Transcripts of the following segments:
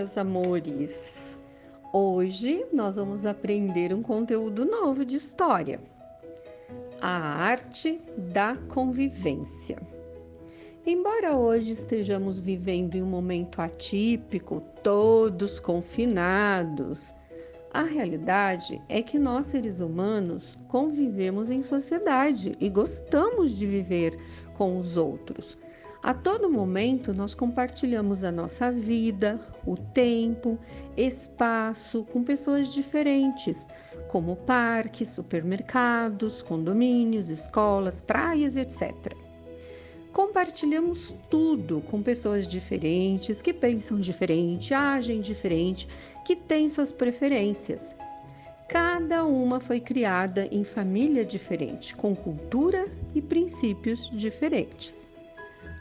meus amores! Hoje nós vamos aprender um conteúdo novo de história: a arte da convivência. Embora hoje estejamos vivendo em um momento atípico, todos confinados, a realidade é que nós, seres humanos, convivemos em sociedade e gostamos de viver com os outros. A todo momento, nós compartilhamos a nossa vida, o tempo, espaço com pessoas diferentes, como parques, supermercados, condomínios, escolas, praias, etc. Compartilhamos tudo com pessoas diferentes, que pensam diferente, agem diferente, que têm suas preferências. Cada uma foi criada em família diferente, com cultura e princípios diferentes.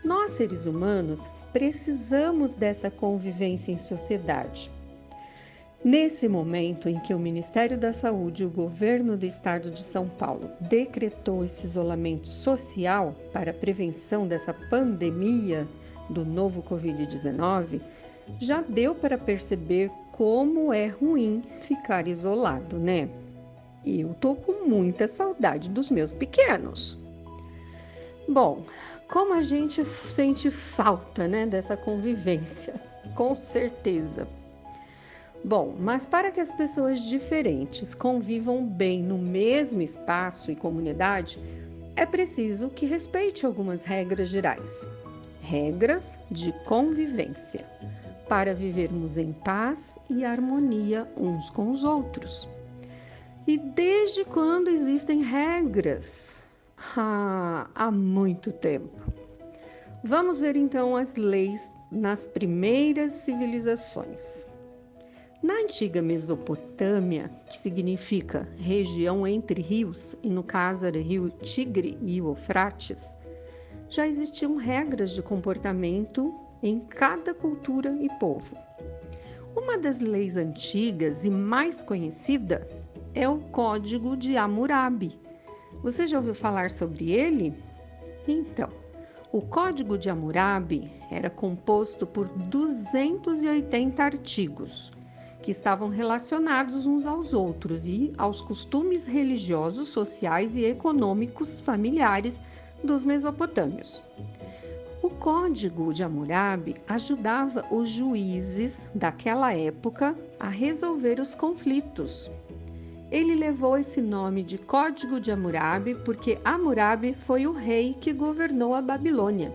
Nós, seres humanos, precisamos dessa convivência em sociedade. Nesse momento em que o Ministério da Saúde e o governo do estado de São Paulo decretou esse isolamento social para a prevenção dessa pandemia do novo Covid-19, já deu para perceber como é ruim ficar isolado, né? Eu tô com muita saudade dos meus pequenos. Bom, como a gente sente falta, né, dessa convivência, com certeza. Bom, mas para que as pessoas diferentes convivam bem no mesmo espaço e comunidade, é preciso que respeite algumas regras gerais. Regras de convivência, para vivermos em paz e harmonia uns com os outros. E desde quando existem regras? Há muito tempo. Vamos ver então as leis nas primeiras civilizações. Na antiga Mesopotâmia, que significa região entre rios, e no caso era o rio Tigre e o Eufrates, já existiam regras de comportamento em cada cultura e povo. Uma das leis antigas e mais conhecida é o Código de Hammurabi. Você já ouviu falar sobre ele? Então, o Código de Hammurabi era composto por 280 artigos, que estavam relacionados uns aos outros e aos costumes religiosos, sociais e econômicos familiares dos mesopotâmios. O Código de Hammurabi ajudava os juízes daquela época a resolver os conflitos. Ele levou esse nome de Código de Hammurabi porque Hammurabi foi o rei que governou a Babilônia,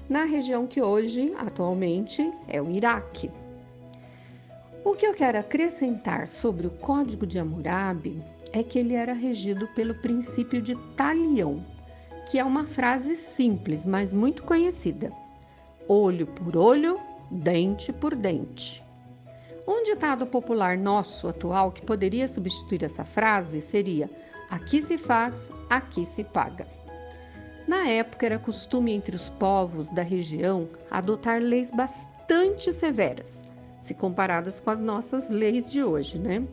na região que hoje, atualmente, é o Iraque. O que eu quero acrescentar sobre o Código de Hammurabi é que ele era regido pelo princípio de talião, que é uma frase simples, mas muito conhecida: olho por olho, dente por dente. Um ditado popular nosso atual que poderia substituir essa frase seria: aqui se faz, aqui se paga. Na época era costume entre os povos da região adotar leis bastante severas, se comparadas com as nossas leis de hoje, né?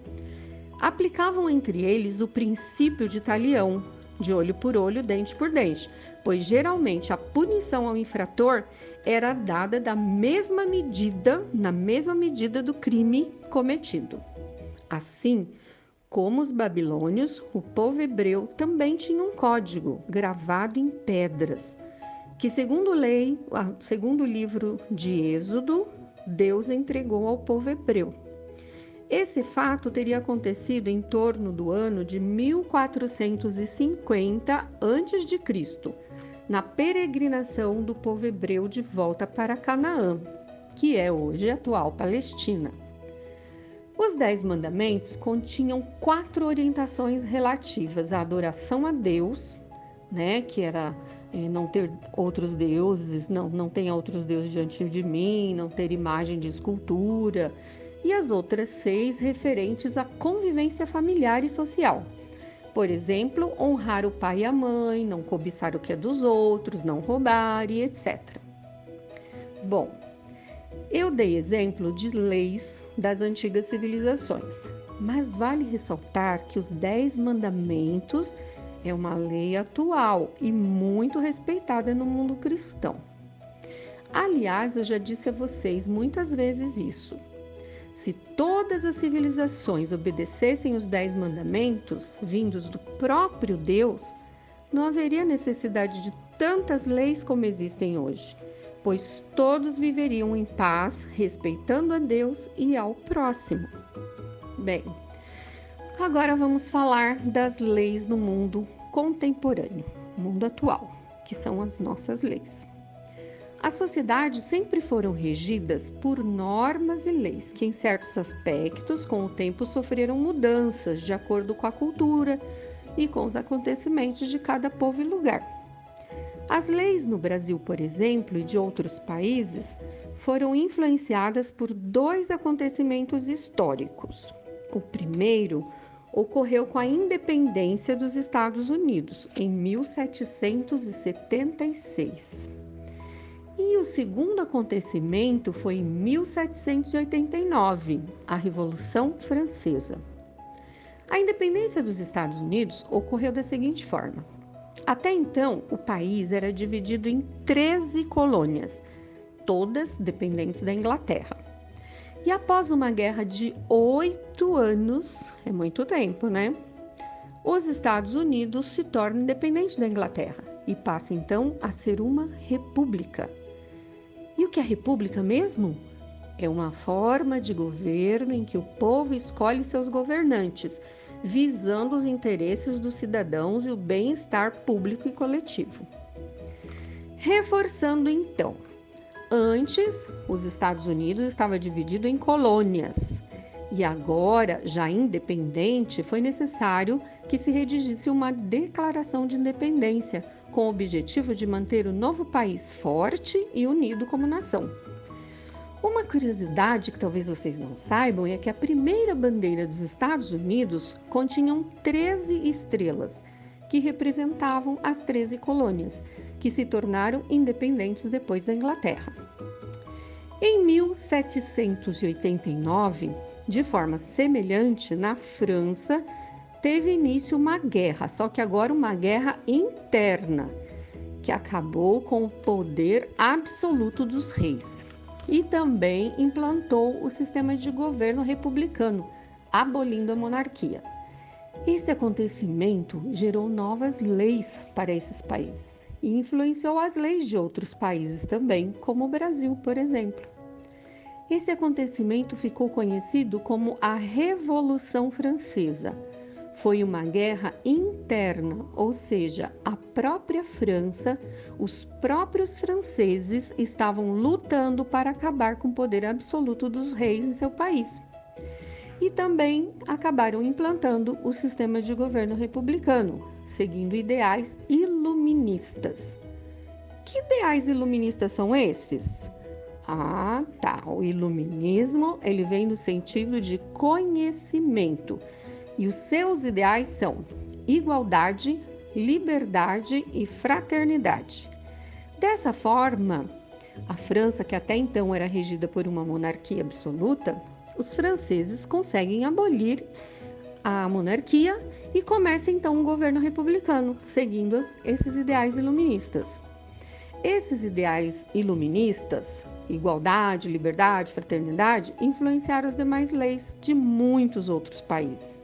Aplicavam entre eles o princípio de talião, de olho por olho, dente por dente, pois geralmente a punição ao infrator era dada na mesma medida do crime cometido. Assim, como os babilônios, o povo hebreu também tinha um código gravado em pedras, que segundo o livro de Êxodo, Deus entregou ao povo hebreu. Esse fato teria acontecido em torno do ano de 1450 a.C., na peregrinação do povo hebreu de volta para Canaã, que é hoje a atual Palestina. Os 10 mandamentos continham 4 orientações relativas à adoração a Deus, né, que era não ter outros deuses, não tenha outros deuses diante de mim, não ter imagem de escultura, e as outras 6 referentes à convivência familiar e social. Por exemplo, honrar o pai e a mãe, não cobiçar o que é dos outros, não roubar e etc. Bom, eu dei exemplo de leis das antigas civilizações, mas vale ressaltar que os 10 mandamentos é uma lei atual e muito respeitada no mundo cristão. Aliás, eu já disse a vocês muitas vezes isso. Se todas as civilizações obedecessem os 10 mandamentos vindos do próprio Deus, não haveria necessidade de tantas leis como existem hoje, pois todos viveriam em paz, respeitando a Deus e ao próximo. Bem, agora vamos falar das leis no mundo contemporâneo, mundo atual, que são as nossas leis. As sociedades sempre foram regidas por normas e leis que, em certos aspectos, com o tempo sofreram mudanças de acordo com a cultura e com os acontecimentos de cada povo e lugar. As leis no Brasil, por exemplo, e de outros países, foram influenciadas por 2 acontecimentos históricos. O primeiro ocorreu com a independência dos Estados Unidos, em 1776. E o segundo acontecimento foi em 1789, a Revolução Francesa. A independência dos Estados Unidos ocorreu da seguinte forma: até então, o país era dividido em 13 colônias, todas dependentes da Inglaterra. E após uma guerra de 8 anos, é muito tempo, né? Os Estados Unidos se tornam independentes da Inglaterra e passa então a ser uma república. E o que é república mesmo? É uma forma de governo em que o povo escolhe seus governantes, visando os interesses dos cidadãos e o bem-estar público e coletivo. Reforçando então, antes os Estados Unidos estava dividido em colônias e agora, já independente, foi necessário que se redigisse uma declaração de independência com o objetivo de manter o novo país forte e unido como nação. Uma curiosidade que talvez vocês não saibam é que a primeira bandeira dos Estados Unidos continha 13 estrelas, que representavam as 13 colônias, que se tornaram independentes depois da Inglaterra. Em 1789, de forma semelhante, na França, teve início uma guerra, só que agora uma guerra interna, que acabou com o poder absoluto dos reis. E também implantou o sistema de governo republicano, abolindo a monarquia. Esse acontecimento gerou novas leis para esses países e influenciou as leis de outros países também, como o Brasil, por exemplo. Esse acontecimento ficou conhecido como a Revolução Francesa. Foi uma guerra interna, ou seja, a própria França, os próprios franceses estavam lutando para acabar com o poder absoluto dos reis em seu país. E também acabaram implantando o sistema de governo republicano, seguindo ideais iluministas. Que ideais iluministas são esses? Ah, tá. O iluminismo, ele vem no sentido de conhecimento. E os seus ideais são igualdade, liberdade e fraternidade. Dessa forma, a França, que até então era regida por uma monarquia absoluta, os franceses conseguem abolir a monarquia e começa então um governo republicano, seguindo esses ideais iluministas. Esses ideais iluministas, igualdade, liberdade, fraternidade, influenciaram as demais leis de muitos outros países,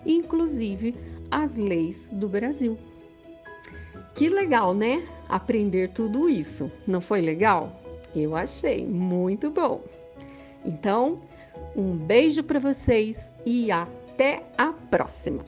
inclusive as leis do Brasil. Que legal, né? Aprender tudo isso. Não foi legal? Eu achei muito bom. Então, um beijo para vocês e até a próxima!